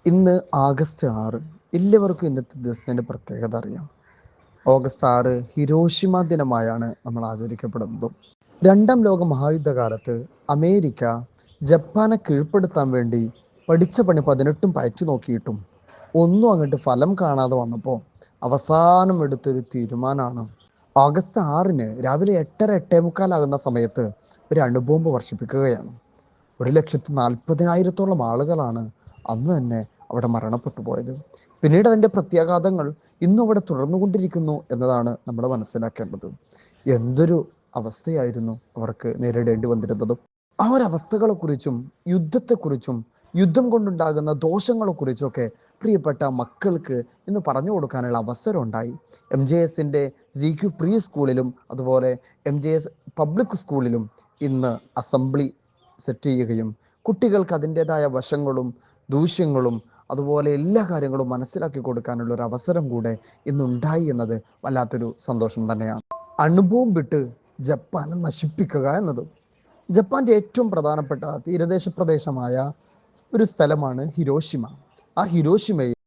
ഇന്ന് ആഗസ്റ്റ് 6. എല്ലാവർക്കും ഇന്നത്തെ ദിവസത്തിൻ്റെ പ്രത്യേകത അറിയാം. ഓഗസ്റ്റ് 6 ഹിരോഷിമ ദിനമായാണ് നമ്മൾ ആചരിക്കപ്പെടുന്നത്. രണ്ടാം ലോക മഹായുദ്ധകാലത്ത് അമേരിക്ക ജപ്പാനെ കീഴ്പ്പെടുത്താൻ വേണ്ടി പഠിച്ച പണി 18 പയറ്റു നോക്കിയിട്ടും ഒന്നും അങ്ങോട്ട് ഫലം കാണാതെ വന്നപ്പോൾ അവസാനം എടുത്തൊരു തീരുമാനമാണ് ഓഗസ്റ്റ് 6 രാവിലെ 8:30 8:45 സമയത്ത് ഒരു അണുബോംബ് വർഷിപ്പിക്കുകയാണ്. 1,40,000-ഓളം ആളുകളാണ് അന്ന് തന്നെ അവിടെ മരണപ്പെട്ടു പോയത്. പിന്നീട് അതിൻ്റെ പ്രത്യാഘാതങ്ങൾ ഇന്നും അവിടെ തുടർന്നുകൊണ്ടിരിക്കുന്നു എന്നതാണ് നമ്മൾ മനസ്സിലാക്കേണ്ടത്. എന്തൊരു അവസ്ഥയായിരുന്നു അവർക്ക് നേരിടേണ്ടി വന്നിരുന്നത്. ആ ഒരവസ്ഥകളെക്കുറിച്ചും യുദ്ധത്തെക്കുറിച്ചും യുദ്ധം കൊണ്ടുണ്ടാകുന്ന ദോഷങ്ങളെക്കുറിച്ചൊക്കെ പ്രിയപ്പെട്ട മക്കൾക്ക് ഇന്ന് പറഞ്ഞു കൊടുക്കാനുള്ള അവസരം ഉണ്ടായി. MJSൻ്റെ GQ പ്രീ സ്കൂളിലും അതുപോലെ MJS പബ്ലിക് സ്കൂളിലും ഇന്ന് അസംബ്ലി സെറ്റ് ചെയ്യുകയും കുട്ടികൾക്ക് അതിൻ്റെതായ വശങ്ങളും ദൂഷ്യങ്ങളും അതുപോലെ എല്ലാ കാര്യങ്ങളും മനസ്സിലാക്കി കൊടുക്കാനുള്ള ഒരു അവസരം കൂടെ ഇന്നുണ്ടായി എന്നത് വല്ലാത്തൊരു സന്തോഷം തന്നെയാണ്. അണുബോംബിട്ട് ജപ്പാനെ നശിപ്പിക്കുക എന്നത് ജപ്പാൻ്റെ ഏറ്റവും പ്രധാനപ്പെട്ട തീരദേശ പ്രദേശമായ ഒരു സ്ഥലമാണ് ഹിരോഷിമ. ആ ഹിരോഷിമയിൽ